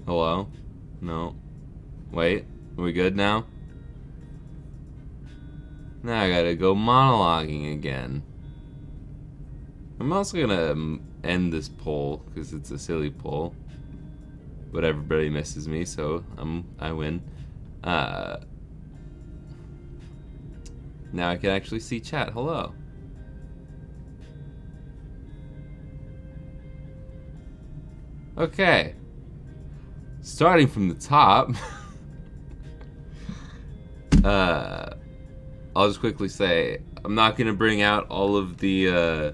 Hello? No. Wait, are we good now? Now I gotta go monologuing again. I'm also gonna end this poll because it's a silly poll, but everybody misses me, so I win. Uh, Now I can actually see chat. Hello. Okay. Starting from the top. I'll just quickly say I'm not gonna bring out all of the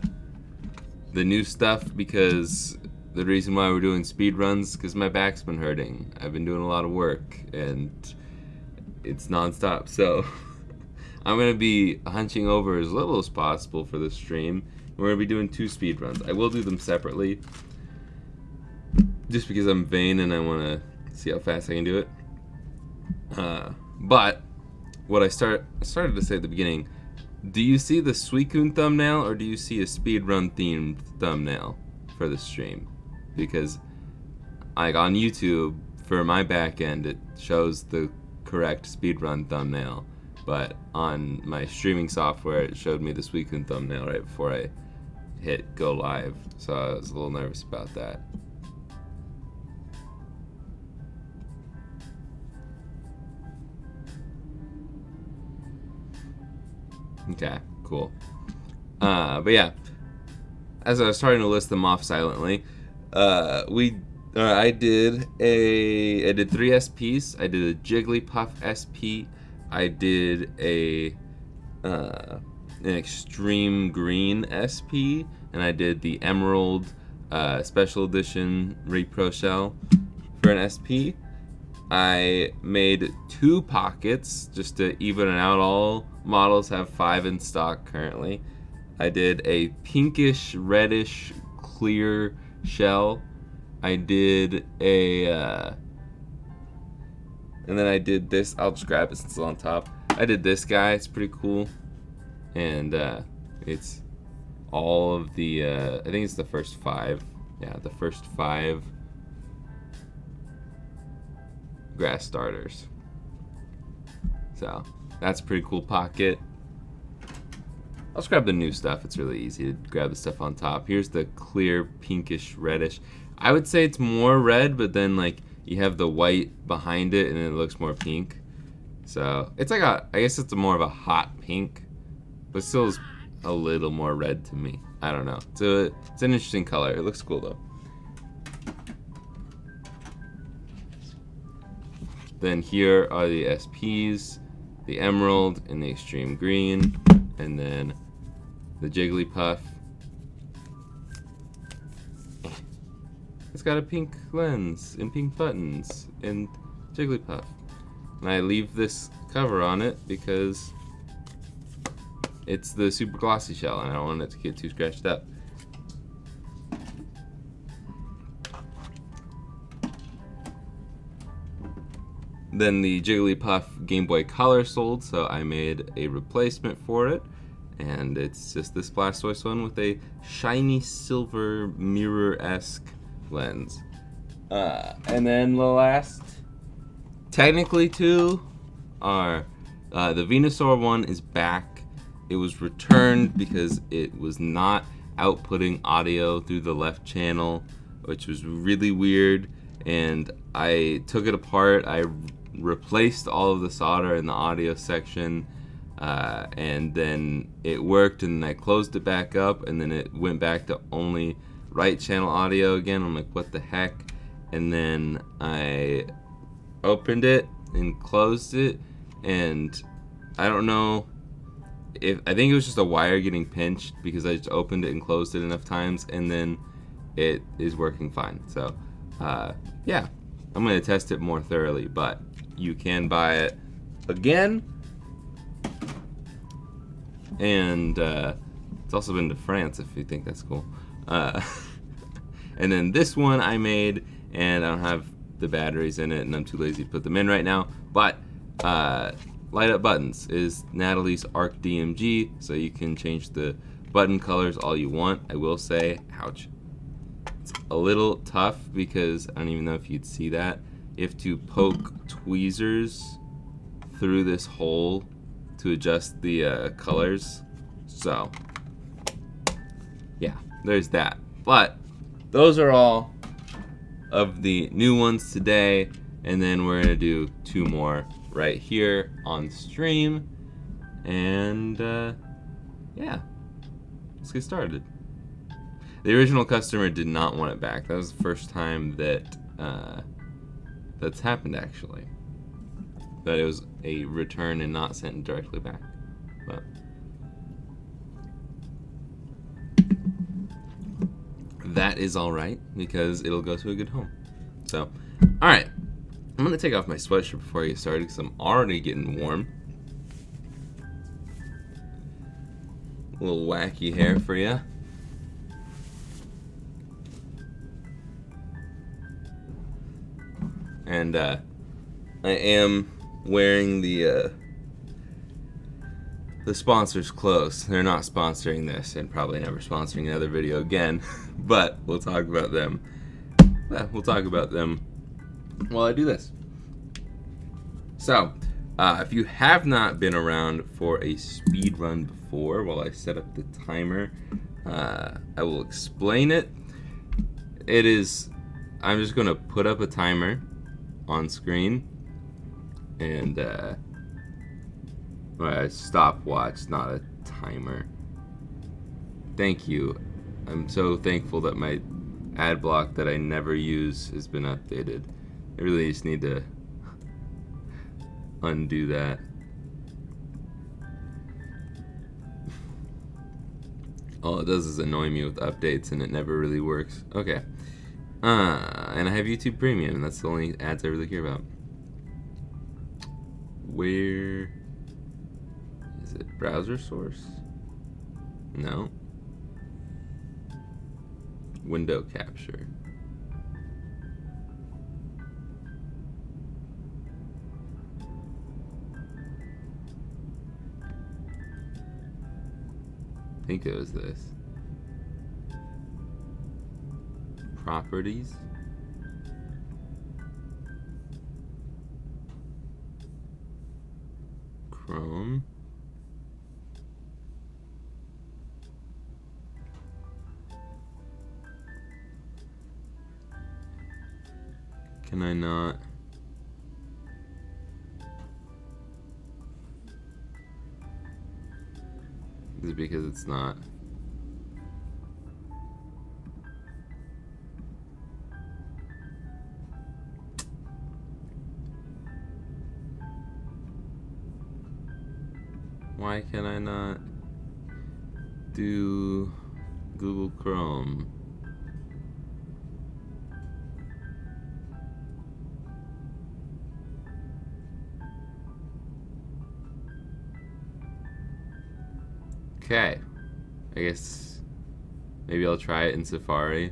new stuff because the reason why we're doing speed runs because my back's been hurting. I've been doing a lot of work and it's nonstop. So I'm gonna be hunching over as little as possible for this stream. We're gonna be doing 2 speed runs. I will do them separately, just because I'm vain and I want to see how fast I can do it. But what I started to say at the beginning, do you see the Suicune thumbnail or do you see a speedrun themed thumbnail for the stream? Because like on YouTube, for my back end, it shows the correct speedrun thumbnail, but on my streaming software, it showed me the Suicune thumbnail right before I hit go live. So I was a little nervous about that. Okay, cool. But yeah, as I was starting to list them off silently, I did 3 SPs. I did a Jigglypuff SP. I did an Extreme Green SP, and I did the Emerald Special Edition Repro Shell for an SP. I made 2 pockets just to even it out. All models have 5 in stock currently. I did a pinkish, reddish, clear shell. I did and then I did this. I'll just grab it since it's on top. I did this guy. It's pretty cool, and it's all of the. I think it's the first 5. Yeah, the first 5 grass starters. So that's a pretty cool pocket. I'll just grab the new stuff. It's really easy to grab the stuff on top. Here's the clear pinkish reddish. I would say it's more red, but then like you have the white behind it and it looks more pink. So it's like I guess it's more of a hot pink, but still is a little more red to me. I don't know. It's an interesting color. It looks cool though. Then here are the SPs, the Emerald and the Extreme Green, and then the Jigglypuff. It's got a pink lens and pink buttons and Jigglypuff. And I leave this cover on it because it's the super glossy shell and I don't want it to get too scratched up. Then the Jigglypuff Game Boy Color sold, so I made a replacement for it. And it's just this Blastoise one with a shiny silver mirror-esque lens. And then the last, technically 2, are the Venusaur one is back. It was returned because it was not outputting audio through the left channel, which was really weird. And I took it apart. I replaced all of the solder in the audio section, and then it worked, and then I closed it back up, and then it went back to only right channel audio again. I'm like, what the heck? And then I opened it and closed it, and I don't know if I think it was just a wire getting pinched because I just opened it and closed it enough times, and then it is working fine. So yeah, I'm gonna test it more thoroughly, but you can buy it again, and it's also been to France if you think that's cool. And then this one I made, and I don't have the batteries in it, and I'm too lazy to put them in right now. But light up buttons is Natalie's Arc DMG, so you can change the button colors all you want. I will say, ouch, it's a little tough because I don't even know if you'd see that. You have to poke tweezers through this hole to adjust the colors. So, yeah, there's that. But those are all of the new ones today, and then we're gonna do 2 more right here on stream. And yeah, let's get started. The original customer did not want it back. That was the first time that that's happened, actually. That it was a return and not sent directly back. But that is all right because it'll go to a good home. So, all right, I'm gonna take off my sweatshirt before I get started because I'm already getting warm. A little wacky hair for you. And I am wearing the sponsors close. They're not sponsoring this and probably never sponsoring another video again, but we'll talk about them. We'll talk about them while I do this. So, if you have not been around for a speed run before, while I set up the timer, I will explain it. I'm just going to put up a timer on screen, and a stopwatch, not a timer. Thank you. I'm so thankful that my ad block that I never use has been updated. I really just need to undo that. All it does is annoy me with updates, and it never really works. Okay. And I have YouTube Premium, and that's the only ads I really care about. Where is it? Browser source? No. Window capture. I think it was this. Properties. Chrome. Can I not? Is it because it's not? Why can I not do Google Chrome? Okay, I guess maybe I'll try it in Safari,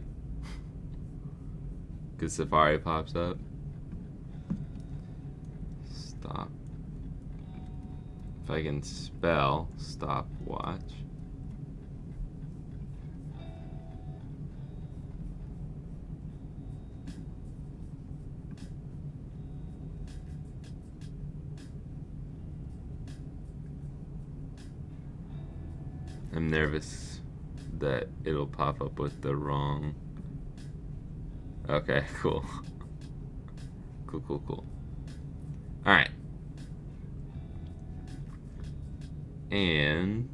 because Safari pops up. Stop. If I can spell stopwatch. I'm nervous that it'll pop up with the wrong. Okay, cool. Cool. Alright. And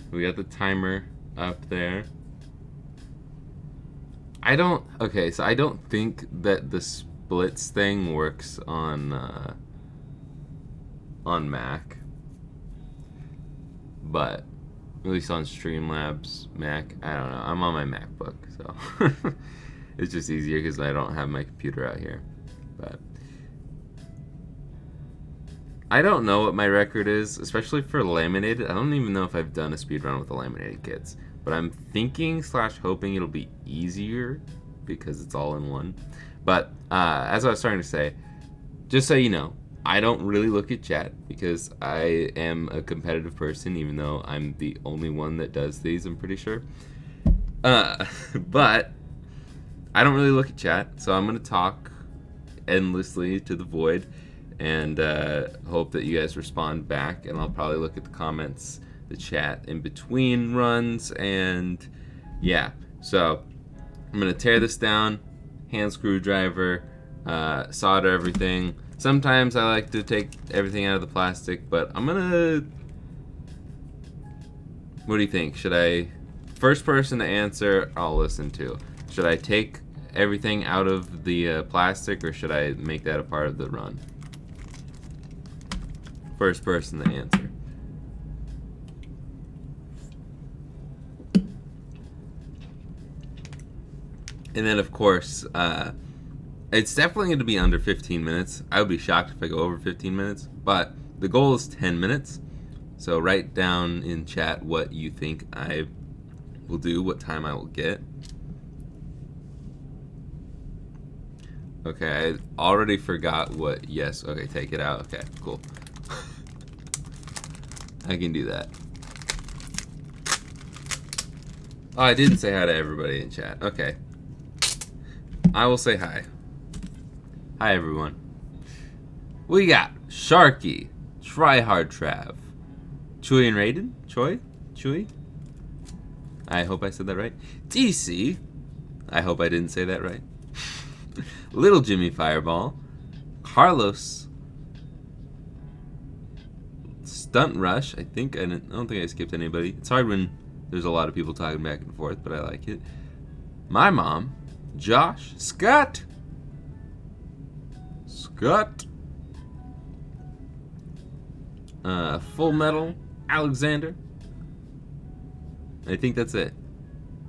we got the timer up there. I don't think that the splits thing works on Mac. But at least on Streamlabs Mac, I don't know. I'm on my MacBook, so it's just easier because I don't have my computer out here. But I don't know what my record is, especially for laminated. I don't even know if I've done a speedrun with the laminated kits. But I'm thinking / hoping it'll be easier because it's all in one. But as I was starting to say, just so you know, I don't really look at chat because I am a competitive person, even though I'm the only one that does these, I'm pretty sure. But I don't really look at chat, so I'm gonna talk endlessly to the void, and hope that you guys respond back. And I'll probably look at the comments, the chat in between runs, and yeah. So I'm gonna tear this down, hand screwdriver, solder everything. Sometimes I like to take everything out of the plastic, but I'm gonna. What do you think? Should I? First person to answer, I'll listen to. Should I take everything out of the plastic, or should I make that a part of the run? First person to answer. And then, of course, it's definitely going to be under 15 minutes. I would be shocked if I go over 15 minutes, but the goal is 10 minutes. So write down in chat what you think I will do, what time I will get. Okay, I already forgot what. Yes, okay, take it out. Okay, cool. I can do that. Oh, I didn't say hi to everybody in chat. Okay. I will say hi. Hi, everyone. We got Sharky, Tryhard Trav, Chewy and Raiden, Chewy. I hope I said that right. DC. I hope I didn't say that right. Little Jimmy Fireball, Carlos, Stunt Rush. I don't think I skipped anybody. It's hard when there's a lot of people talking back and forth, but I like it. My mom, Josh, Scott, Full Metal, Alexander. I think that's it.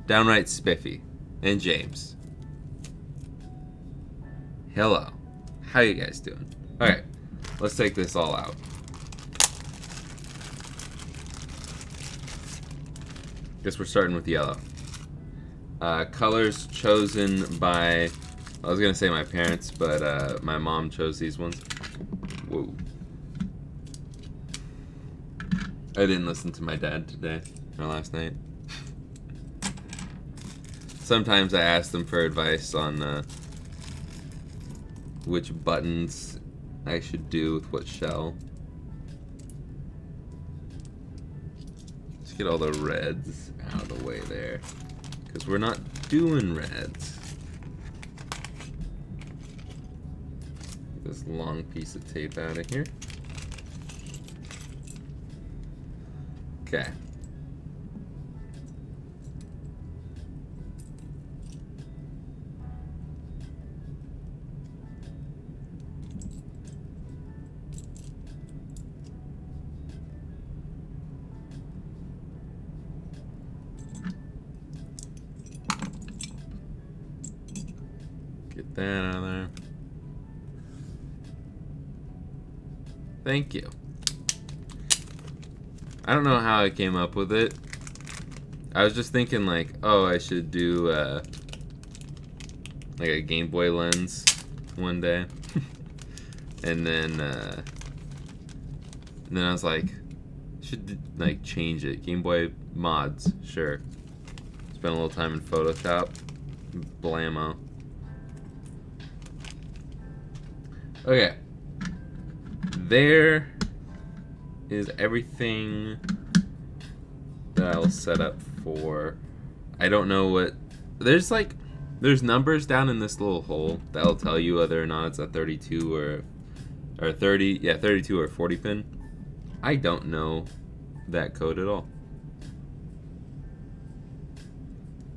Downright Spiffy, and James. Hello. How you guys doing? Alright, let's take this all out. Guess we're starting with yellow. Colors chosen by, I was gonna say my parents, but my mom chose these ones. Whoa. I didn't listen to my dad today, or last night. Sometimes I ask them for advice on which buttons I should do with what shell. Let's get all the reds out of the way there, because we're not doing reds. Get this long piece of tape out of here. Okay. Get that out of there. Thank you. I don't know how I came up with it. I was just thinking like, oh, I should do like a Game Boy lens one day. and then I was like, should like change it. Game Boy mods, sure. Spend a little time in Photoshop. Blammo. Okay. There is everything that I'll set up for. I don't know what. There's numbers down in this little hole that'll tell you whether or not it's a 32 or 30. Yeah, 32 or 40 pin. I don't know that code at all.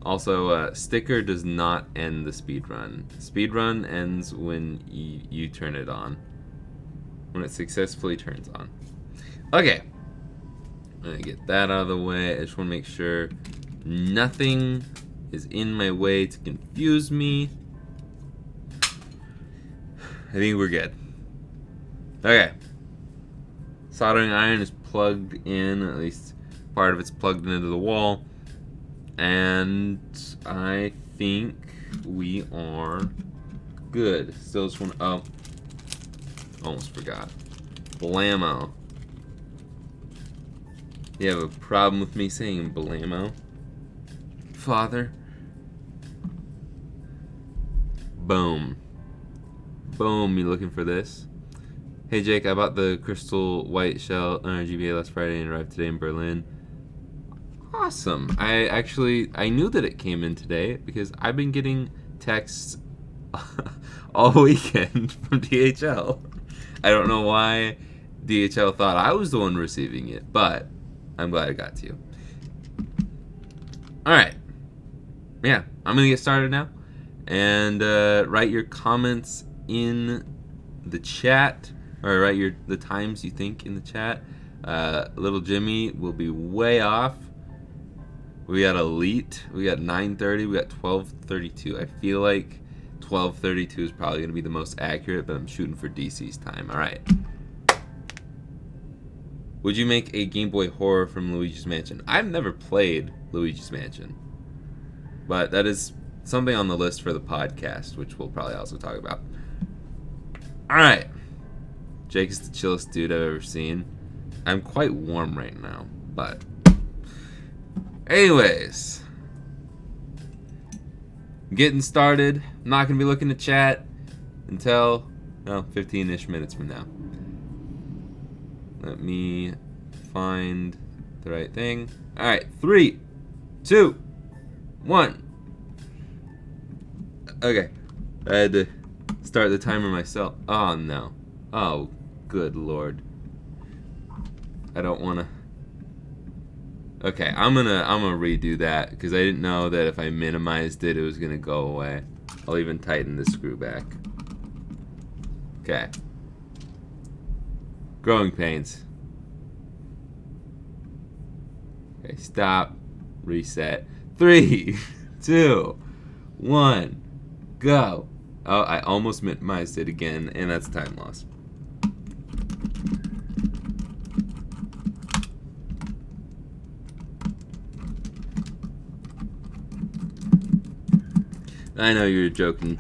Also, sticker does not end the speedrun. Speedrun ends when you turn it on. When it successfully turns on. Okay. I'm gonna get that out of the way. I just want to make sure nothing is in my way to confuse me. I think we're good. Okay. Soldering iron is plugged in, at least part of it's plugged into the wall. And I think we are good. Still just want to, oh, almost forgot. Blammo. You have a problem with me saying blammo? father. Boom. Boom, you looking for this? Hey Jake, I bought the crystal white shell GBA last Friday and arrived today in Berlin. Awesome. I knew that it came in today because I've been getting texts all weekend from DHL. I don't know why DHL thought I was the one receiving it, but I'm glad it got to you. Alright. Yeah, I'm going to get started now. And write your comments in the chat, or write the times you think in the chat. Little Jimmy will be way off. We got Elite, we got 9:30, we got 12:32. I feel like 12:32 is probably going to be the most accurate, but I'm shooting for DC's time. Alright. Would you make a Game Boy horror from Luigi's Mansion? I've never played Luigi's Mansion, but that is something on the list for the podcast, which we'll probably also talk about. Alright. Jake is the chillest dude I've ever seen. I'm quite warm right now, but anyways, getting started. I'm not going to be looking to chat until 15-ish minutes from now. Let me find the right thing. Alright, 3, 2, 1. Okay, I had to start the timer myself. Oh no. Oh, good lord. I don't want to. Okay, I'm gonna redo that because I didn't know that if I minimized it, it was gonna go away. I'll even tighten the screw back. Okay. Growing pains. Okay, stop. Reset. 3, 2, 1. Go. Oh, I almost minimized it again, and that's time loss. I know you're joking,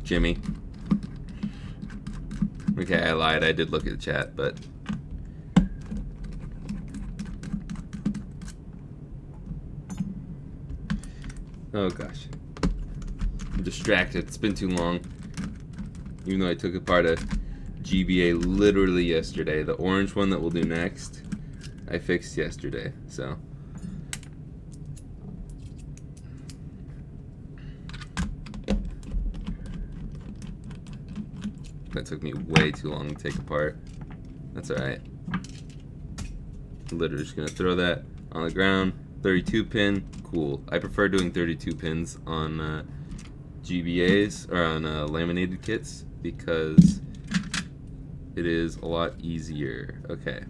Jimmy. Okay, I lied. I did look at the chat, but oh gosh. I'm distracted. It's been too long. Even though I took apart a GBA literally yesterday. The orange one that we'll do next, I fixed yesterday. So that took me way too long to take apart. That's alright. Literally just gonna throw that on the ground. 32 pin, cool. I prefer doing 32 pins on GBAs or on laminated kits because it is a lot easier. Okay.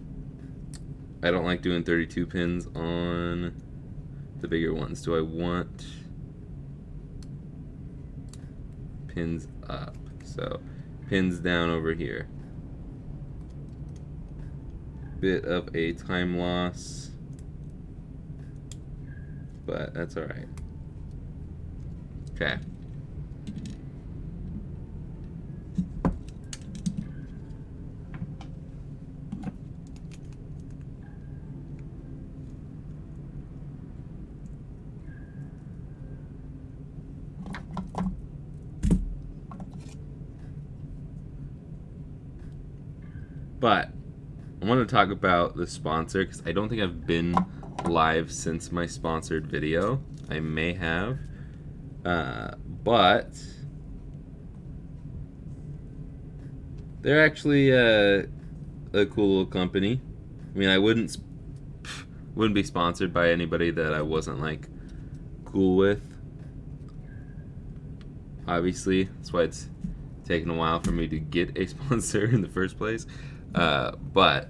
I don't like doing 32 pins on the bigger ones. Do I want pins up? So pins down over here. Bit of a time loss, but that's alright. Okay. But I want to talk about the sponsor because I don't think I've been live since my sponsored video. I may have, but they're actually a cool little company. I mean, I wouldn't be sponsored by anybody that I wasn't like cool with. Obviously, that's why it's taken a while for me to get a sponsor in the first place. But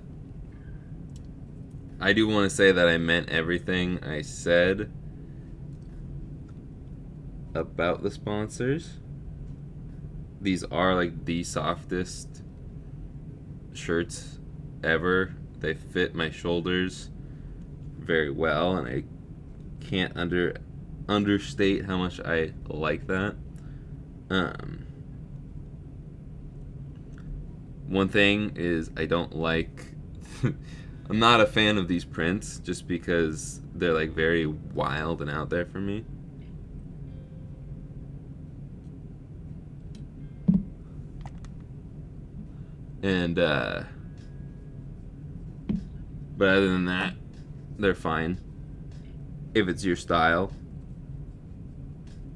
I do want to say that I meant everything I said about the sponsors. These are like the softest shirts ever. They fit my shoulders very well, and I can't understate how much I like that. One thing is I don't like I'm not a fan of these prints just because they're like very wild and out there for me. And but other than that, they're fine. If it's your style,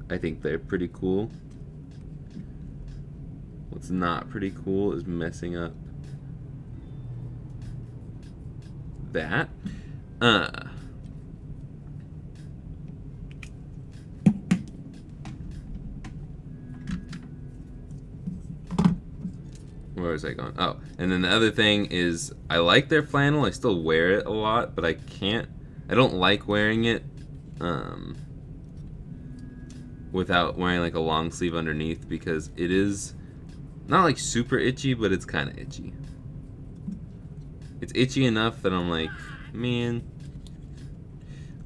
I think they're pretty cool. What's not pretty cool is messing up that. Where was I going? Oh, and then the other thing is I like their flannel. I still wear it a lot, but I don't like wearing it without wearing like a long sleeve underneath because it is not like super itchy, but it's kind of itchy. It's itchy enough that I'm like, man.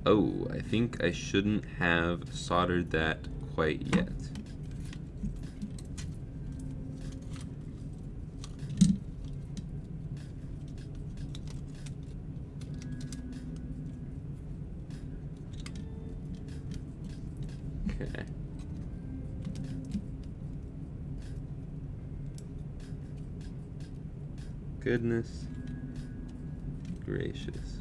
Oh, I think I shouldn't have soldered that quite yet. Okay. Goodness gracious.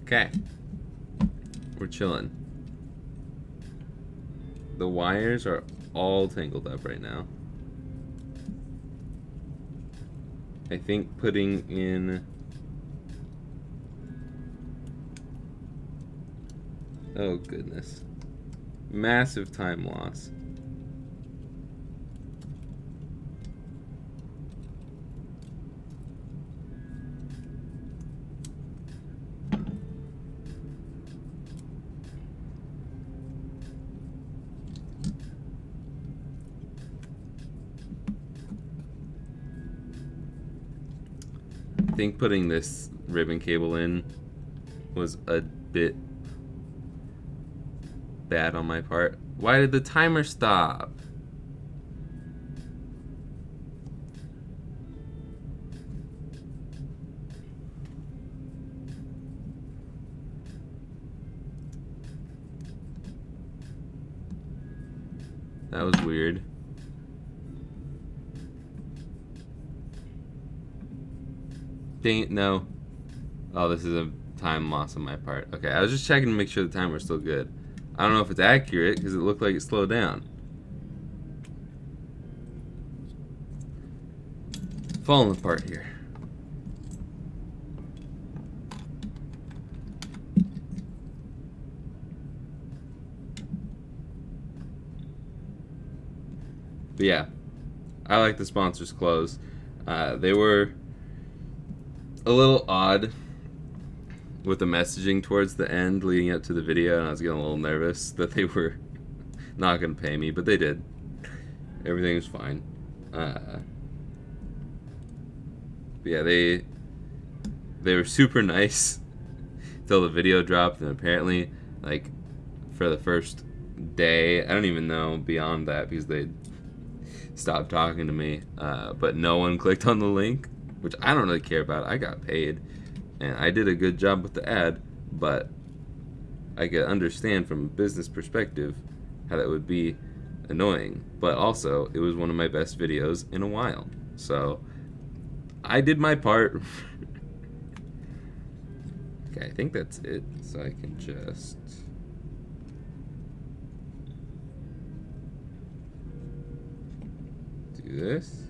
Okay. We're chilling. The wires are all tangled up right now. I think putting in... Oh goodness. Massive time loss. I think putting this ribbon cable in was a bit bad on my part. Why did the timer stop? That was weird. Dang it, no. Oh, this is a time loss on my part. Okay, I was just checking to make sure the timer's still good. I don't know if it's accurate because it looked like it slowed down. Falling apart here. But yeah, I like the sponsors clothes. They were a little odd with the messaging towards the end leading up to the video, and I was getting a little nervous that they were not going to pay me, but they did. Everything was fine. But yeah, they were super nice until the video dropped, and apparently, like, for the first day, I don't even know beyond that because they stopped talking to me, but no one clicked on the link, which I don't really care about. I got paid, and I did a good job with the ad, but I could understand from a business perspective how that would be annoying. But also, it was one of my best videos in a while, so I did my part. Okay, I think that's it, so I can just... do this.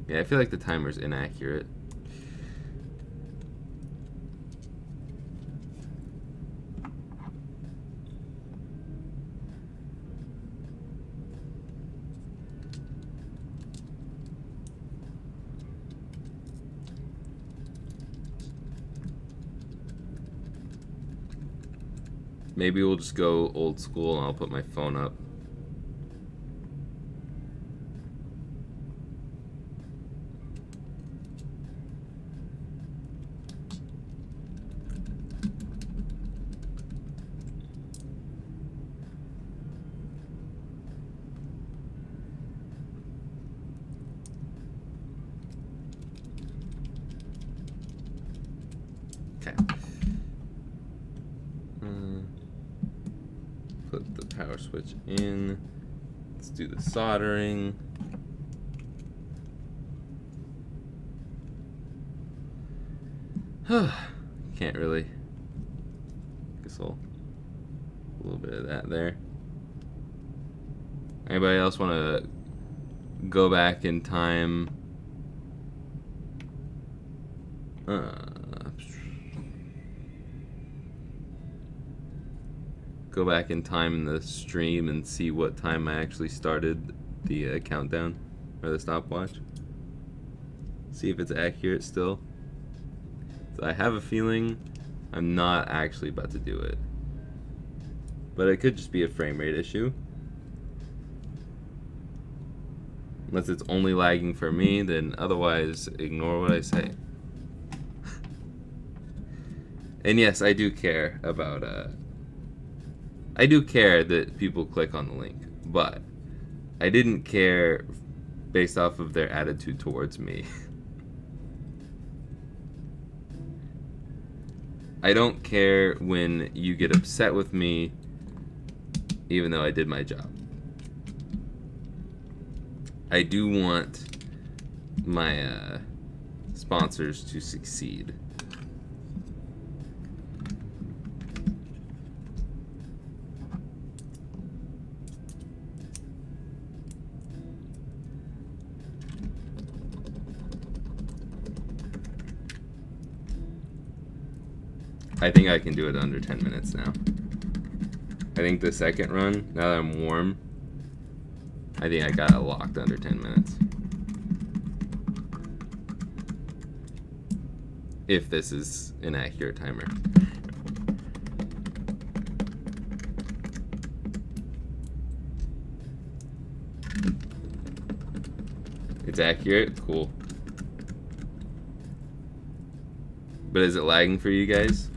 Yeah, I feel like the timer's inaccurate. Maybe we'll just go old school and I'll put my phone up. Okay. Put the power switch in. Let's do the soldering. Can't really. Guess I'll a little bit of that there. Anybody else want to go back in time? Go back in time in the stream and see what time I actually started the countdown or the stopwatch. See if it's accurate still. So I have a feeling I'm not actually about to do it, but it could just be a frame rate issue. Unless it's only lagging for me, then otherwise ignore what I say. And yes, I do care about I do care that people click on the link, but I didn't care based off of their attitude towards me. I don't care when you get upset with me, even though I did my job. I do want my sponsors to succeed. I think I can do it under 10 minutes now. I think the second run, now that I'm warm, I think I got it locked under 10 minutes. If this is an accurate timer. It's accurate? Cool. But is it lagging for you guys?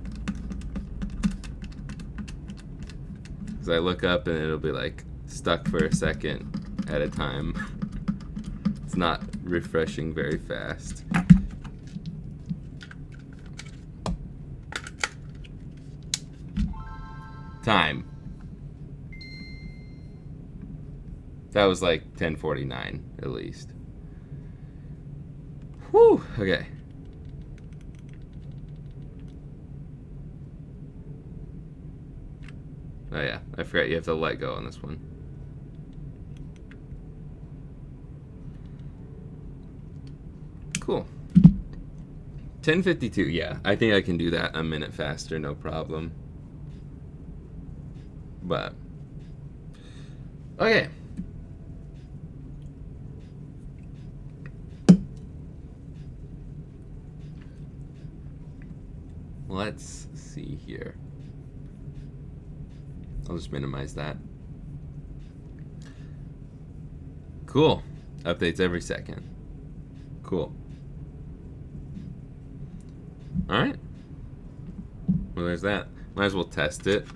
Because I look up and it'll be like stuck for a second at a time. It's not refreshing very fast. Time. That was like 10:49 at least. Whew, okay. Oh yeah, I forgot you have to let go on this one. Cool. 10:52, yeah. I think I can do that a minute faster, no problem. But, okay. Let's see here. I'll just minimize that. Cool. Updates every second. Cool. Alright. Well, there's that. Might as well test it.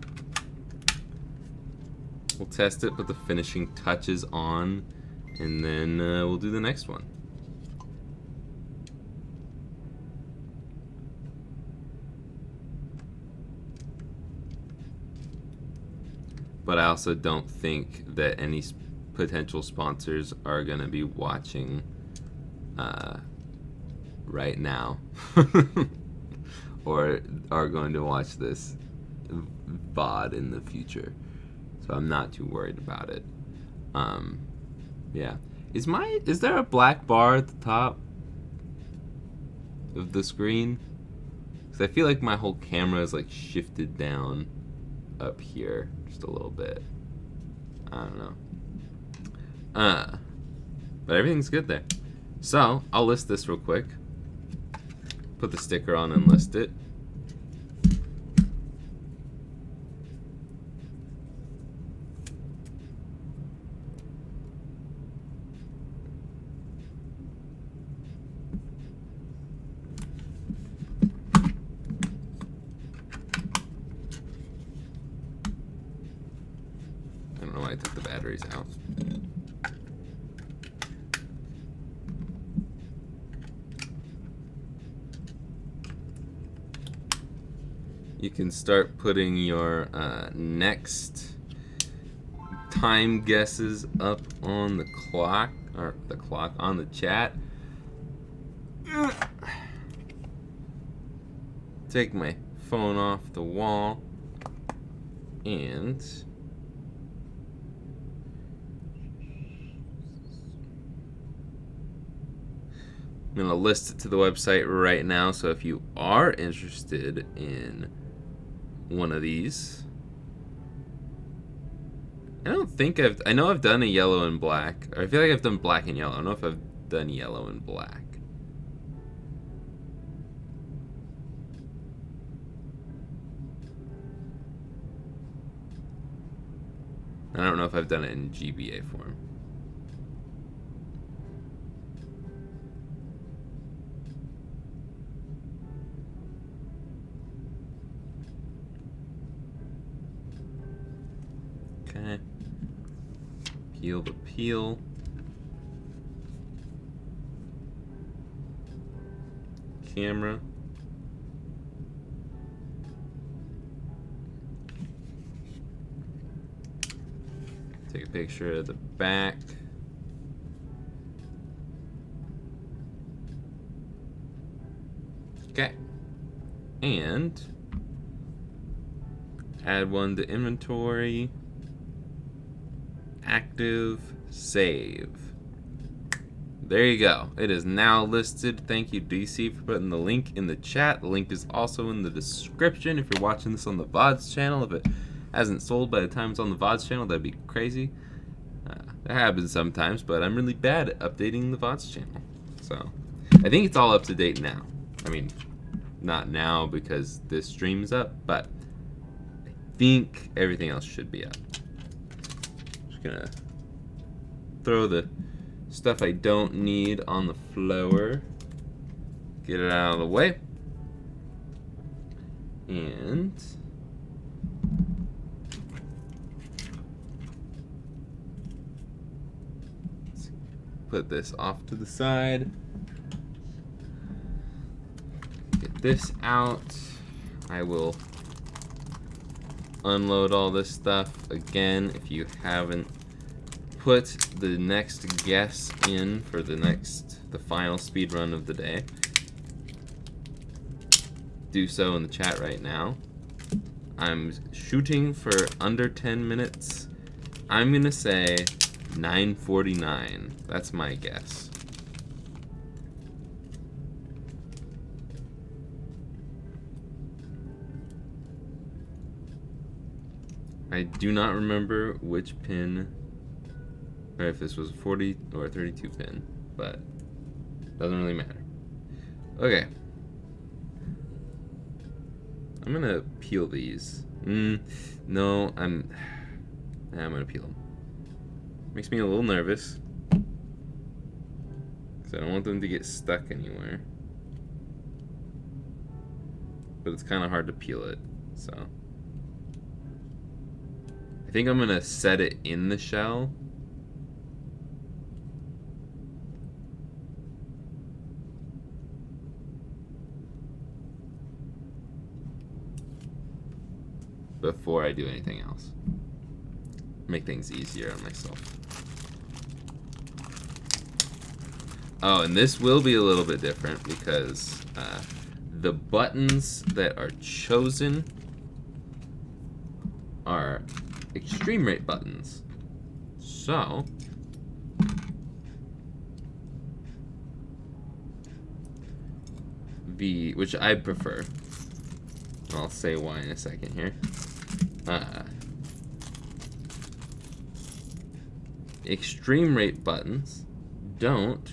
We'll test it, put the finishing touches on, and then we'll do the next one. But I also don't think that any potential sponsors are going to be watching right now or are going to watch this VOD in the future. So I'm not too worried about it. Yeah. Is there a black bar at the top of the screen? Because I feel like my whole camera is like shifted down up here just a little bit. I don't know. But everything's good there. So I'll list this real quick. Put the sticker on and list it. you can start putting your next time guesses up on the clock, or the clock on the chat. Take my phone off the wall and I'm going to list it to the website right now, so if you are interested in one of these, I know I've done a yellow and black, or I feel like I've done black and yellow. I don't know if I've done yellow and black. I don't know if I've done it in GBA form. Okay. Peel the peel. Camera. Take a picture of the back. Okay. And add one to inventory. Active, save. There you go. It is now listed. Thank you, DC, for putting the link in the chat. The link is also in the description if you're watching this on the VODs channel. If it hasn't sold by the time it's on the VODs channel, that'd be crazy. That happens sometimes, but I'm really bad at updating the VODs channel. So, I think it's all up to date now. I mean, not now because this stream's up, but I think everything else should be up. Just gonna throw the stuff I don't need on the floor. Get it out of the way. And let's put this off to the side. Get this out. I will unload all this stuff again. If you haven't put the next guess in for the final speed run of the day, do so in the chat right now. I'm shooting for under 10 minutes. I'm gonna say 9:49. That's my guess. I do not remember which pin, or if this was a 40 or a 32 pin, but doesn't really matter. Okay. I'm gonna peel these. No, I'm gonna peel them. Makes me a little nervous, because I don't want them to get stuck anywhere. But it's kind of hard to peel it, so. I think I'm gonna set it in the shell. Before I do anything else. Make things easier on myself. Oh, and this will be a little bit different because the buttons that are chosen are extreme rate buttons. So which I prefer. I'll say why in a second here. Extreme rate buttons don't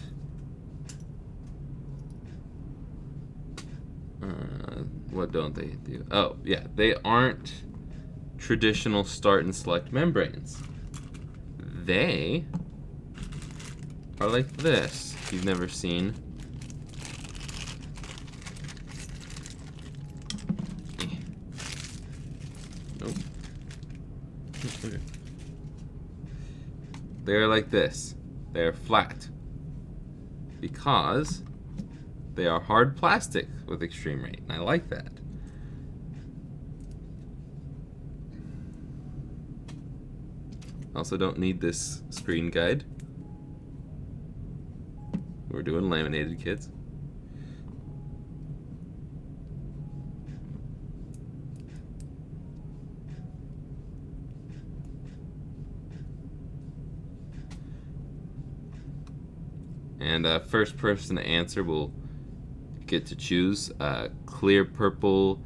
what don't they do? Oh, yeah, they aren't traditional start and select membranes. They are like this. If you've never seen. Nope. Okay. They're like this. They're flat because they are hard plastic with extreme rate, and I like that. Also don't need this screen guide. We're doing laminated kits. And first person to answer will get to choose clear purple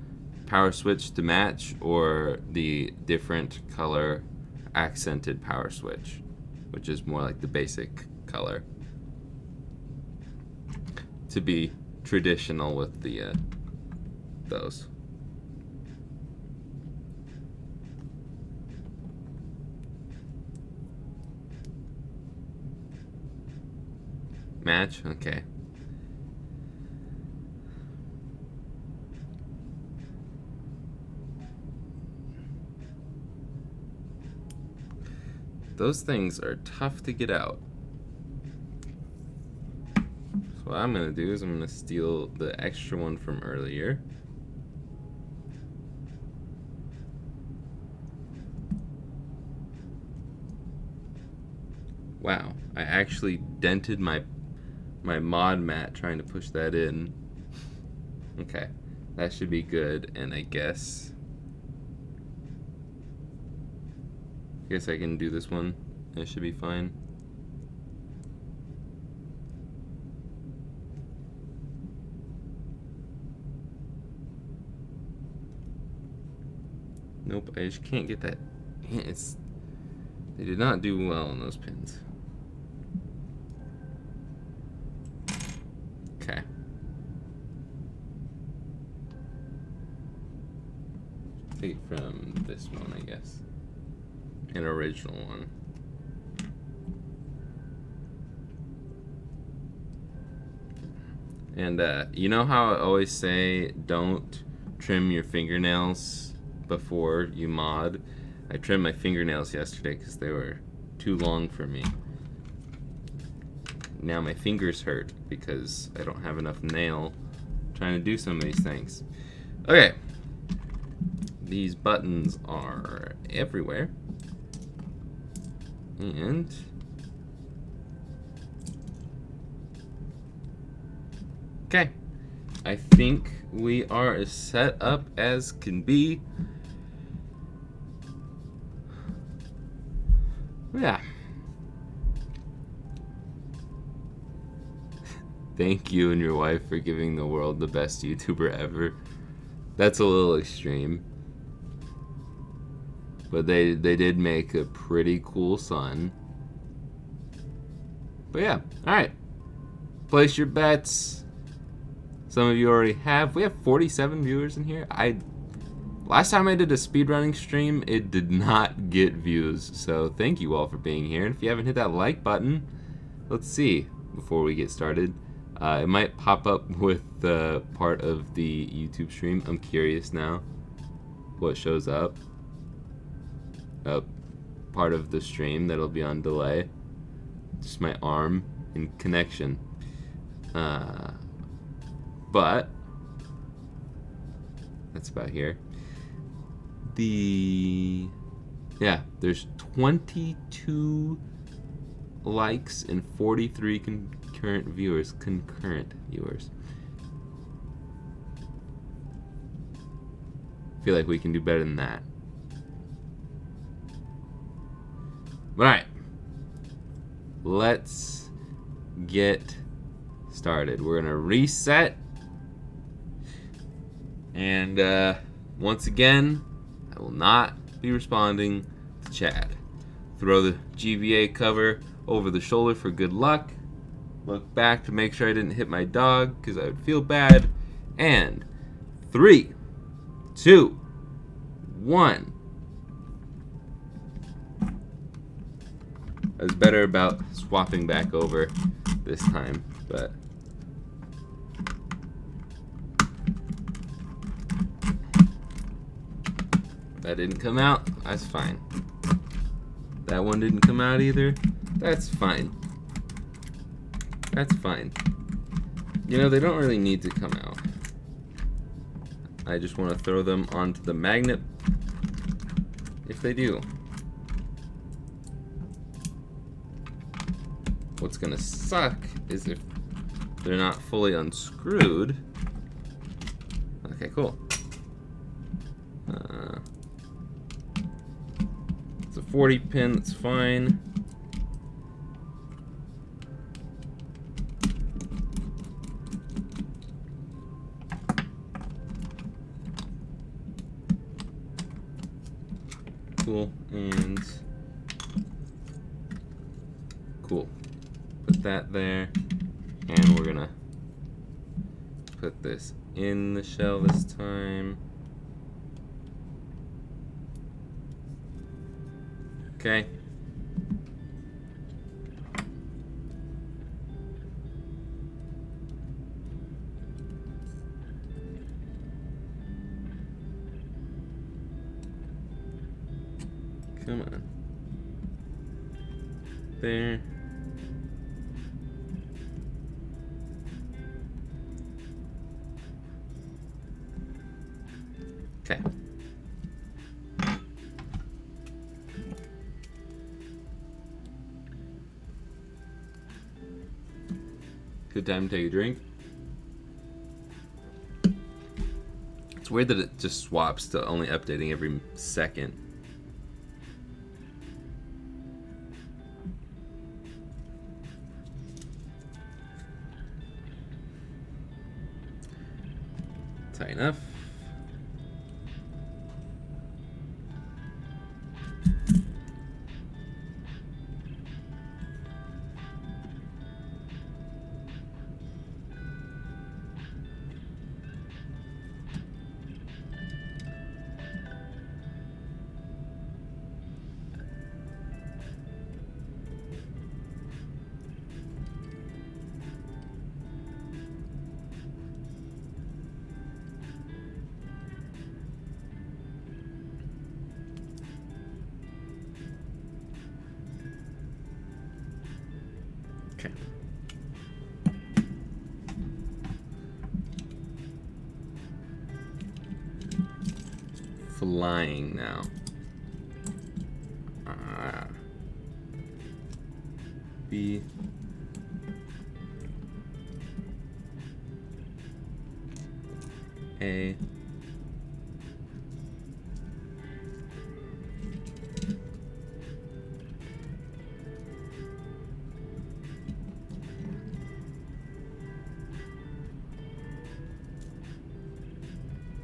power switch to match, or the different color accented power switch, which is more like the basic color, to be traditional with the those. Match? Okay. Those things are tough to get out. So what I'm going to do is I'm going to steal the extra one from earlier. Wow, I actually dented my mod mat trying to push that in. Okay, that should be good, and I guess I can do this one. It should be fine. Nope, I just can't get that. They did not do well on those pins. Okay. Take it from this one, I guess. An original one. And you know how I always say don't trim your fingernails before you mod? I trimmed my fingernails yesterday because they were too long for me. Now my fingers hurt because I don't have enough nail trying to do some of these things. Okay. These buttons are everywhere. And okay, I think we are as set up as can be. Yeah. Thank you and your wife for giving the world the best YouTuber ever. That's a little extreme. But they did make a pretty cool son. But yeah, alright. Place your bets. Some of you already have. We have 47 viewers in here. Last time I did a speedrunning stream, it did not get views. So thank you all for being here. And if you haven't hit that like button, let's see before we get started. It might pop up with part of the YouTube stream. I'm curious now what shows up. Part of the stream that'll be on delay. Just my arm in connection. But that's about here. Yeah, there's 22 likes and 43 concurrent viewers. I feel like we can do better than that. Alright, let's get started. We're gonna reset, and once again, I will not be responding to Chad. Throw the GBA cover over the shoulder for good luck. Look back to make sure I didn't hit my dog, because I would feel bad. And 3, 2, 1. I was better about swapping back over this time, but that didn't come out. That's fine. That one didn't come out either. That's fine. That's fine. You know, they don't really need to come out. I just want to throw them onto the magnet if they do. what's gonna suck is if they're not fully unscrewed. Okay, cool. It's a 40 pin, that's fine. Cool, and cool. Put that there, and we're gonna put this in the shell this time. Okay. Come on. There. Okay. Good time to take a drink. It's weird that it just swaps to only updating every second. Tight enough. Okay. Flying now. B. A.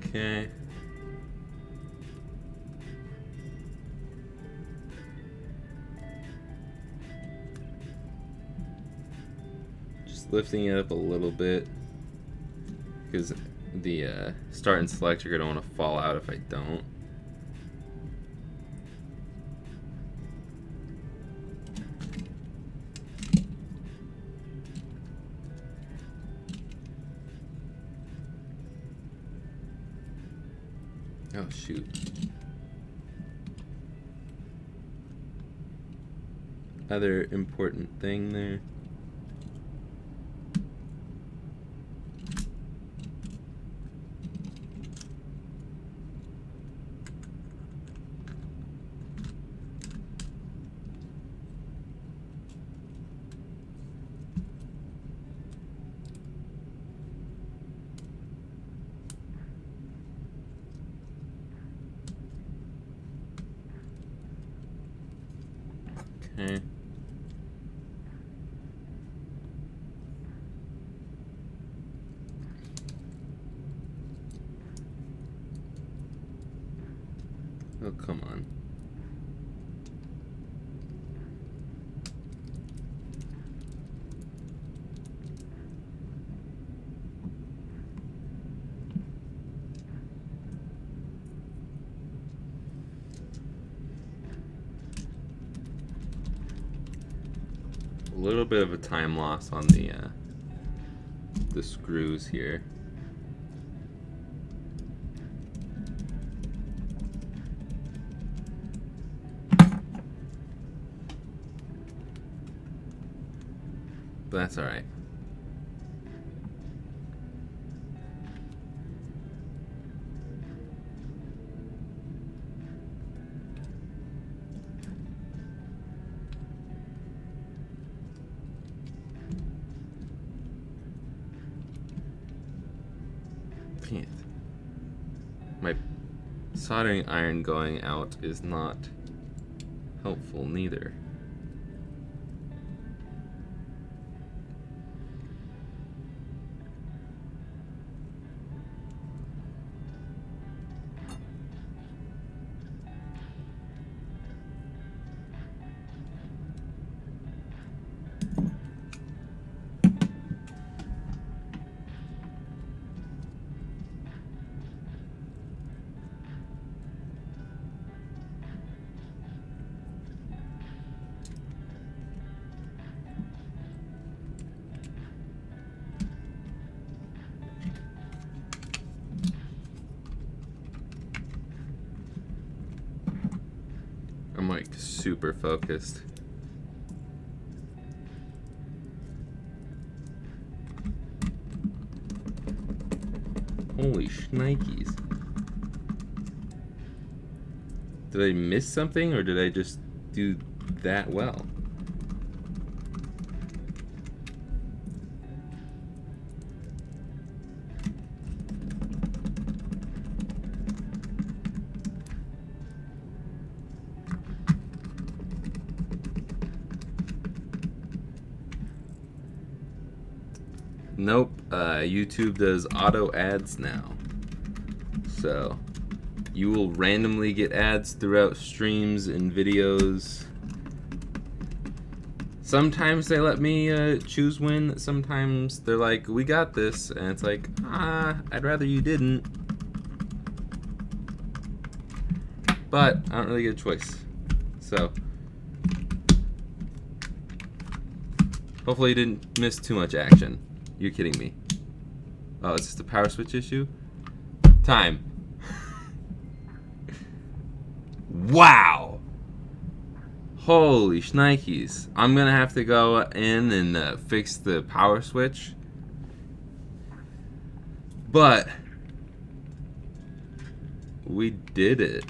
Okay. Just lifting it up a little bit because the start and select are going to want to fall out if I don't. Oh, shoot. Other important thing there. Okay. Oh, come on. A little bit of a time loss on the screws here. But that's all right. Can't. My soldering iron going out is not helpful neither. I'm like super focused. Holy shnikes. Did I miss something or did I just do that well? Nope, YouTube does auto ads now. So, you will randomly get ads throughout streams and videos. Sometimes they let me choose when, sometimes they're like, we got this, and it's like, I'd rather you didn't. But, I don't really get a choice. So, hopefully you didn't miss too much action. You're kidding me. Oh, it's just a power switch issue? Time. Wow! Holy shnikes. I'm gonna have to go in and fix the power switch. But we did it.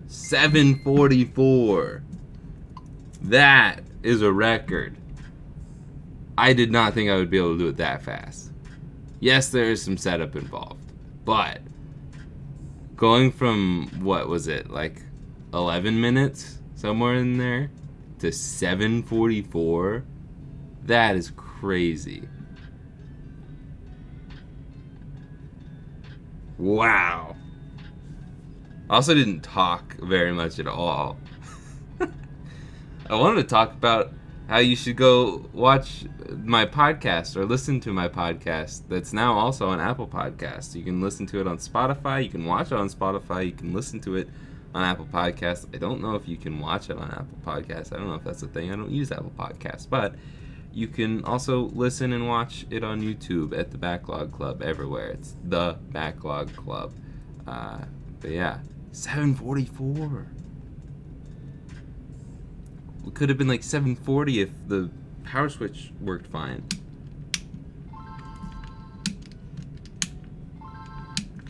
$744. That is a record. I did not think I would be able to do it that fast. Yes, there is some setup involved, but going from, what was it, like 11 minutes, somewhere in there, to 744, that is crazy. Wow. I also didn't talk very much at all. I wanted to talk about how you should go watch my podcast or listen to my podcast that's now also on Apple Podcasts. You can listen to it on Spotify, you can watch it on Spotify, you can listen to it on Apple Podcasts. I don't know if you can watch it on Apple Podcasts. I don't know if that's a thing. I don't use Apple Podcasts, but you can also listen and watch it on YouTube at the Backlog Club everywhere. It's the Backlog Club. But yeah, 744. It could have been like 740 if the power switch worked fine.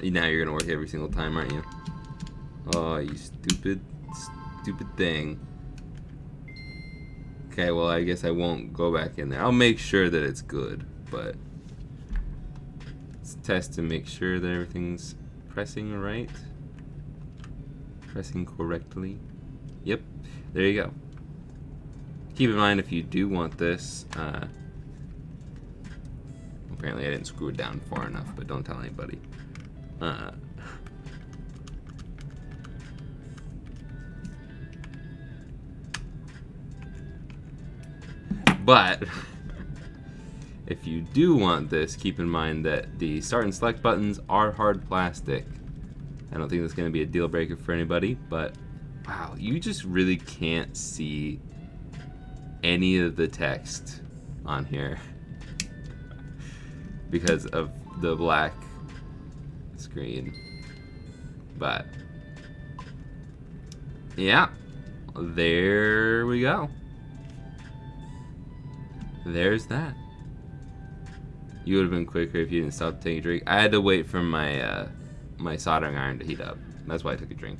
Now you're gonna work every single time, aren't you? Oh, you stupid thing. Okay, well, I guess I won't go back in there. I'll make sure that it's good, but let's test to make sure that everything's pressing right. Pressing correctly. Yep, there you go. Keep in mind if you do want this, apparently I didn't screw it down far enough, but don't tell anybody. But if you do want this, keep in mind that the start and select buttons are hard plastic. I don't think that's going to be a deal breaker for anybody, but wow, you just really can't see any of the text on here because of the black screen. But yeah, there we go. There's that. You would have been quicker if you didn't stop to take a drink. I had to wait for my my soldering iron to heat up. That's why I took a drink.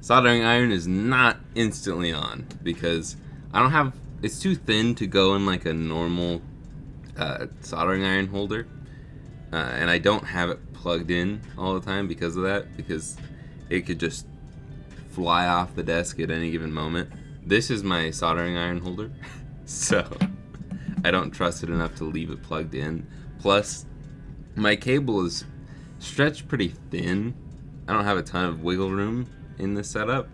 Soldering iron is not instantly on because I don't have. It's too thin to go in like a normal soldering iron holder, and I don't have it plugged in all the time because of that. Because it could just fly off the desk at any given moment. This is my soldering iron holder, so I don't trust it enough to leave it plugged in. Plus, my cable is stretched pretty thin. I don't have a ton of wiggle room in this setup.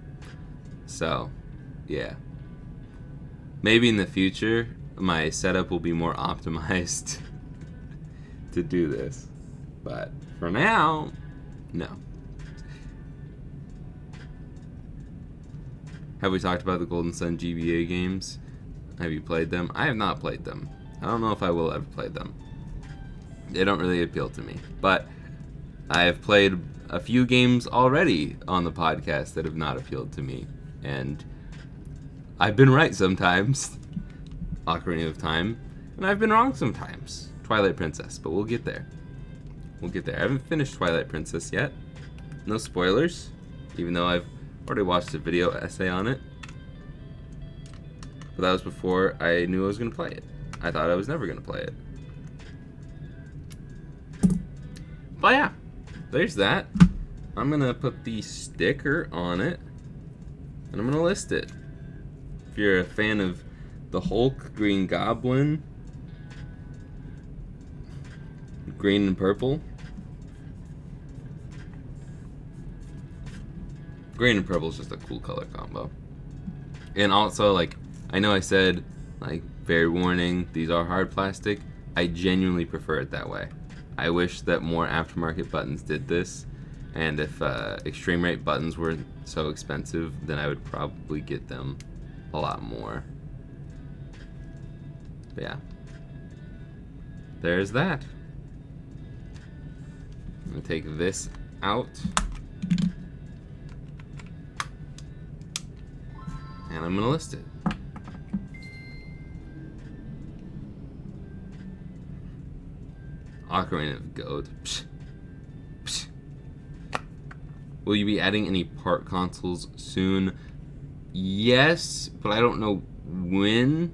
So, yeah. Maybe in the future, my setup will be more optimized to do this. But for now, no. Have we talked about the Golden Sun GBA games? Have you played them? I have not played them. I don't know if I will ever play them. They don't really appeal to me. But I have played a few games already on the podcast that have not appealed to me. And I've been right sometimes. Ocarina of Time. And I've been wrong sometimes. Twilight Princess. But we'll get there. We'll get there. I haven't finished Twilight Princess yet. No spoilers. Even though I've already watched a video essay on it. But that was before I knew I was going to play it. I thought I was never going to play it. But yeah, there's that. I'm going to put the sticker on it. And I'm going to list it. If you're a fan of the Hulk, Green Goblin, green and purple. Green and purple is just a cool color combo. And also, like, I know I said, like, very warning, these are hard plastic. I genuinely prefer it that way. I wish that more aftermarket buttons did this. And if extreme rate buttons were so expensive, then I would probably get them a lot more. But yeah. There's that. I'm going to take this out. And I'm going to list it. Ocarina of Gold. Psh. Psh. Will you be adding any part consoles soon? Yes, but I don't know when.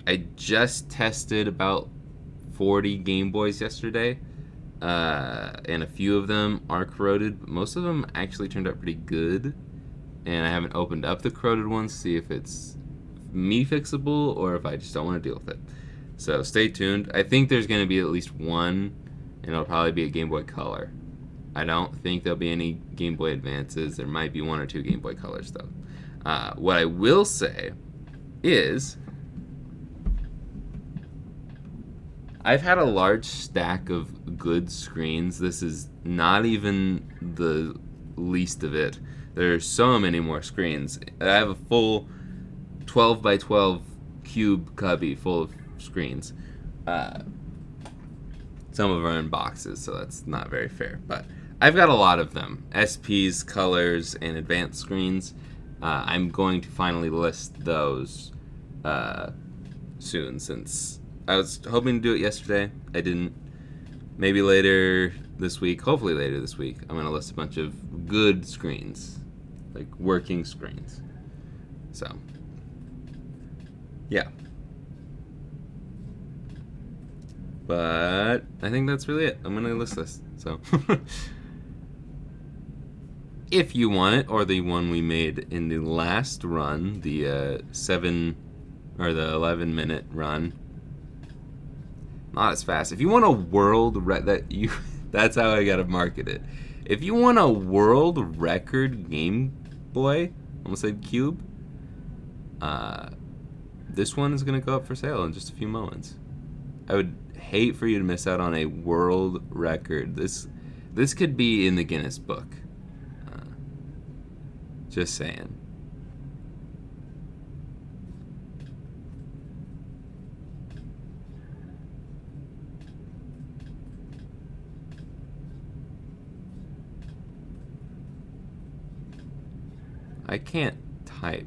I just tested about 40 Game Boys yesterday. And a few of them are corroded, but most of them actually turned out pretty good. And I haven't opened up the corroded ones to see if it's me fixable or if I just don't want to deal with it. So stay tuned. I think there's going to be at least one, and it'll probably be a Game Boy Color. I don't think there'll be any Game Boy Advances. There might be one or two Game Boy Colors, though. What I will say is I've had a large stack of good screens. This is not even the least of it. There's so many more screens. I have a full 12 by 12 cube cubby full of screens. Some of them are in boxes, so that's not very fair. But I've got a lot of them. SPs, colors, and advanced screens. I'm going to finally list those soon, since I was hoping to do it yesterday. I didn't. Maybe later this week, hopefully later this week, I'm going to list a bunch of good screens. Like working screens. So, yeah. But I think that's really it. I'm going to list this. So, if you want it, or the one we made in the last run, the 11-minute run, not as fast. If you want a world that's how I gotta market it. If you want a world record Game Boy, almost said Cube, this one is gonna go up for sale in just a few moments. I would hate for you to miss out on a world record. This could be in the Guinness Book. Just saying. I can't type.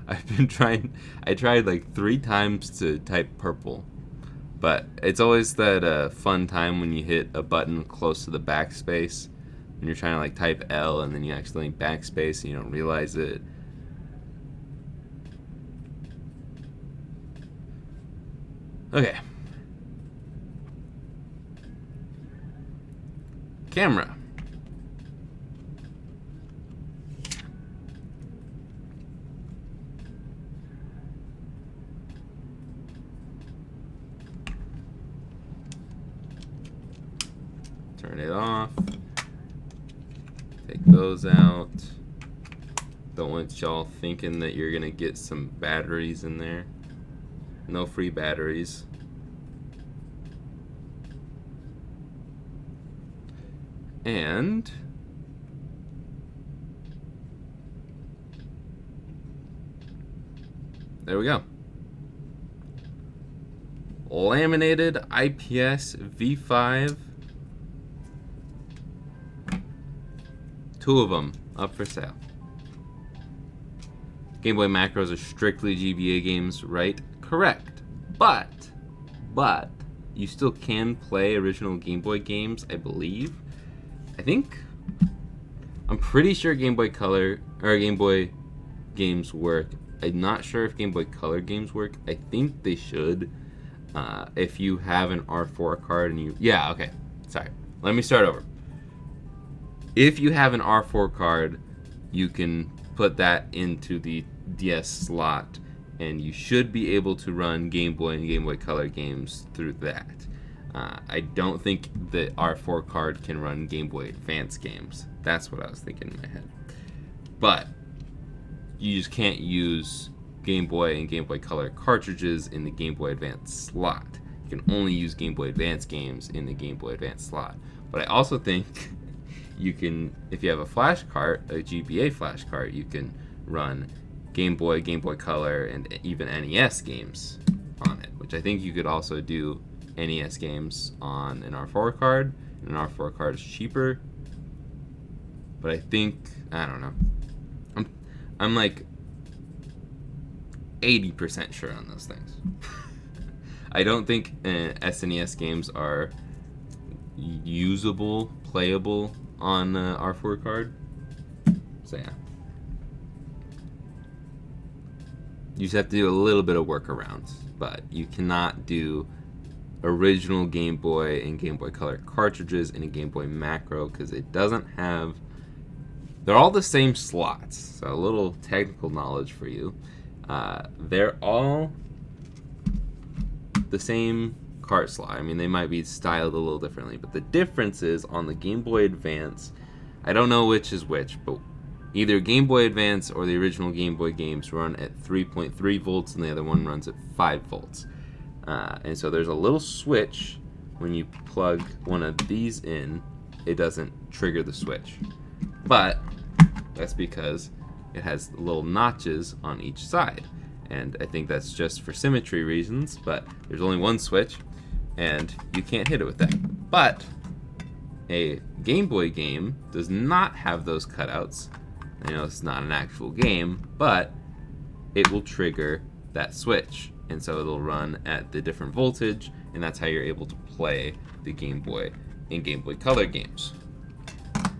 I've been trying. I tried like 3 times to type purple, but it's always that fun time when you hit a button close to the backspace when you're trying to like type L and then you accidentally backspace and you don't realize it. Okay. Camera. Turn it off. Take those out. Don't want y'all thinking that you're gonna get some batteries in there. No free batteries. And there we go. Laminated IPS V5. 2 of them up for sale. Game Boy macros are strictly GBA games, right? Correct. But you still can play original Game Boy games, I believe. I'm pretty sure Game Boy Color or Game Boy games work. I'm not sure if Game Boy Color games work. I think they should. If you have an R4 card and okay. Sorry. Let me start over. If you have an R4 card, you can put that into the DS slot, and you should be able to run Game Boy and Game Boy Color games through that. I don't think the R4 card can run Game Boy Advance games. That's what I was thinking in my head. But you just can't use Game Boy and Game Boy Color cartridges in the Game Boy Advance slot. You can only use Game Boy Advance games in the Game Boy Advance slot. But I also think you can, if you have a flash cart, a GBA flash cart, you can run Game Boy, Game Boy Color, and even NES games on it, which I think you could also do NES games on an R4 card. An R4 card is cheaper, but I don't know. I'm like 80% sure on those things. I don't think SNES games are usable, playable on R4 card. So yeah. You just have to do a little bit of workarounds, but you cannot do original Game Boy and Game Boy Color cartridges in a Game Boy Macro because it doesn't have... They're all the same slots, so a little technical knowledge for you. They're all the same cart slot. I mean, they might be styled a little differently, but the difference is on the Game Boy Advance, I don't know which is which, but either Game Boy Advance or the original Game Boy games run at 3.3 volts and the other one runs at 5 volts. And so there's a little switch. When you plug one of these in, it doesn't trigger the switch. But that's because it has little notches on each side. And I think that's just for symmetry reasons, but there's only one switch, and you can't hit it with that. But a Game Boy game does not have those cutouts. I know it's not an actual game, but it will trigger that switch. And so it'll run at the different voltage, and that's how you're able to play the Game Boy and Game Boy Color games.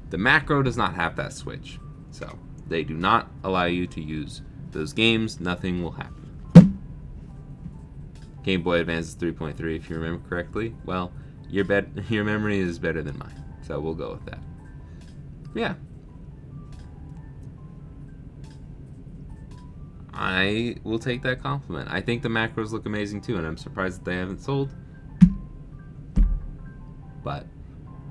The Macro does not have that switch, so they do not allow you to use those games. Nothing will happen. Game Boy Advance is 3.3 if you remember correctly. Well, your memory is better than mine, so we'll go with that. Yeah. I will take that compliment. I think the macros look amazing too, and I'm surprised that they haven't sold. But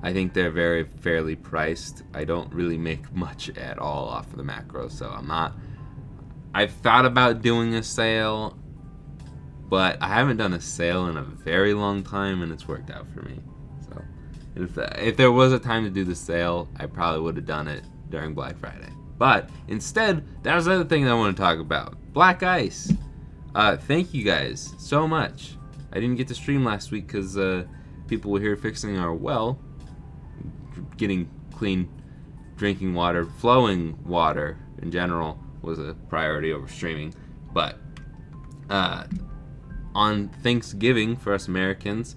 I think they're very fairly priced. I don't really make much at all off of the macros, so I'm not... I've thought about doing a sale, but I haven't done a sale in a very long time, and it's worked out for me. So if there was a time to do the sale, I probably would have done it during Black Friday. But instead, that was the other thing that I want to talk about. Black Ice. Thank you guys so much. I didn't get to stream last week because people were here fixing our well. Getting clean drinking water, flowing water in general was a priority over streaming. But on Thanksgiving for us Americans,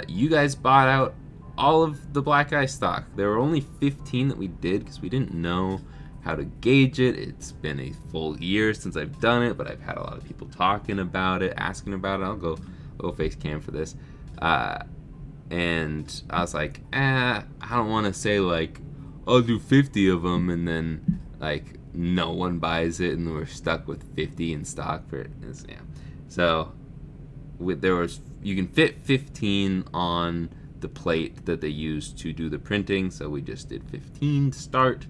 you guys bought out all of the black ice stock. There were only 15 that we did because we didn't know how to gauge it. It's been a full year since I've done it, but I've had a lot of people talking about it, asking about it. I'll go face cam for this. And I was like, I don't want to say like, I'll do 50 of them, and then like no one buys it, and we're stuck with 50 in stock for it. Yeah. So you can fit 15 on the plate that they use to do the printing, so we just did 15 to start.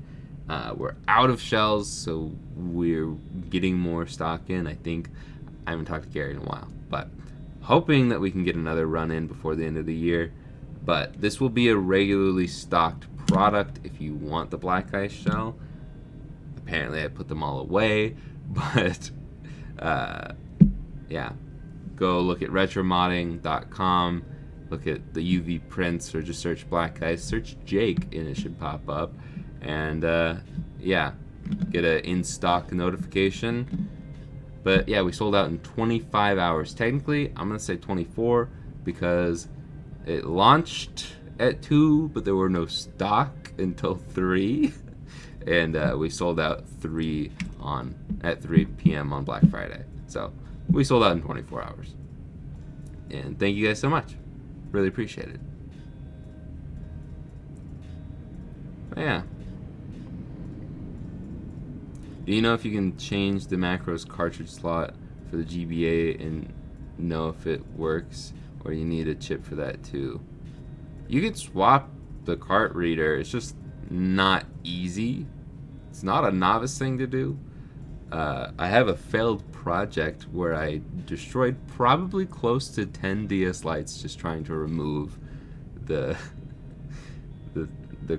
We're out of shells, so we're getting more stock in. I think I haven't talked to Gary in a while, but hoping that we can get another run in before the end of the year. But this will be a regularly stocked product if you want the black ice shell. Apparently I put them all away, but yeah, go look at retromodding.com, look at the UV prints, or just search black ice, search Jake, and it should pop up. And yeah, get a in-stock notification. But yeah, we sold out in 25 hours. Technically, I'm going to say 24 because it launched at 2, but there were no stock until 3. And we sold out at 3 p.m. on Black Friday. So we sold out in 24 hours. And thank you guys so much. Really appreciate it. But yeah. Do you know if you can change the macros cartridge slot for the GBA and know if it works, or you need a chip for that too? You can swap the cart reader. It's just not easy. It's not a novice thing to do. I have a failed project where I destroyed probably close to 10 DS lights just trying to remove the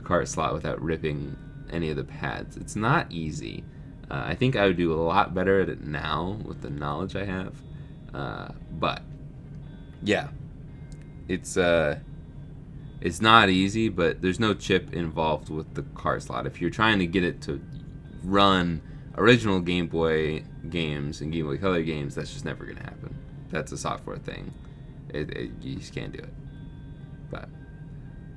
cart slot without ripping any of the pads. It's not easy. I think I would do a lot better at it now with the knowledge I have. But yeah, it's not easy, but there's no chip involved with the cart slot. If you're trying to get it to run original Game Boy games and Game Boy Color games, that's just never going to happen. That's a software thing. You just can't do it. But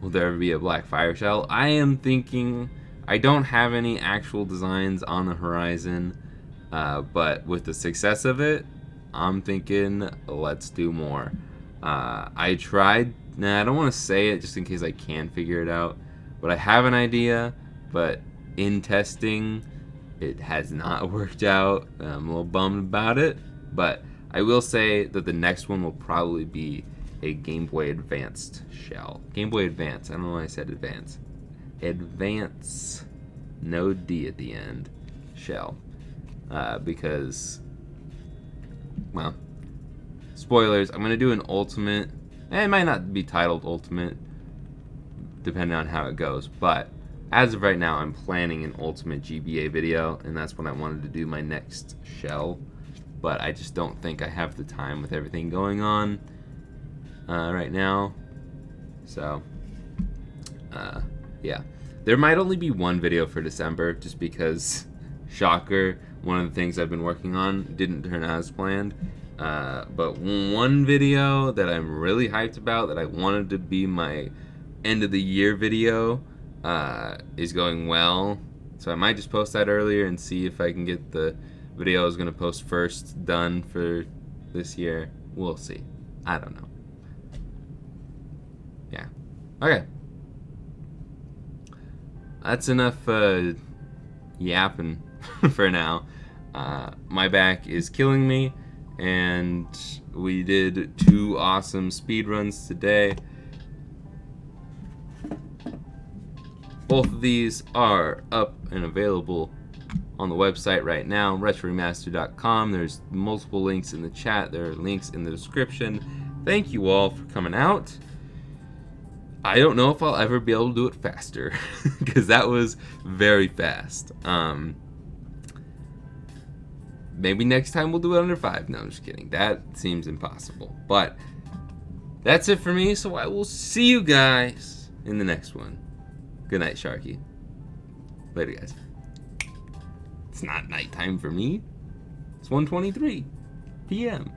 will there ever be a Black Fire Shell? I am thinking... I don't have any actual designs on the horizon, but with the success of it, I'm thinking let's do more. I tried, I don't want to say it just in case I can figure it out, but I have an idea, but in testing, it has not worked out. I'm a little bummed about it, but I will say that the next one will probably be a Game Boy Advanced shell. Game Boy Advance, I don't know why I said Advance. Advance, no D at the end, shell, because, well, spoilers, I'm going to do an Ultimate, and it might not be titled Ultimate, depending on how it goes, but as of right now, I'm planning an Ultimate GBA video, and that's when I wanted to do my next shell, but I just don't think I have the time with everything going on right now, so, yeah. There might only be one video for December, just because, shocker, one of the things I've been working on didn't turn out as planned. But one video that I'm really hyped about, that I wanted to be my end of the year video, is going well. So I might just post that earlier and see if I can get the video I was going to post first done for this year. We'll see. I don't know. Yeah. Okay. That's enough yapping for now. My back is killing me, and we did 2 awesome speed runs today. Both of these are up and available on the website right now, retroremaster.com. There's multiple links in the chat. There are links in the description. Thank you all for coming out. I don't know if I'll ever be able to do it faster, because that was very fast. Maybe next time we'll do it under 5. No, I'm just kidding. That seems impossible. But that's it for me, so I will see you guys in the next one. Good night, Sharky. Later, guys. It's not nighttime for me. It's 1:23 p.m.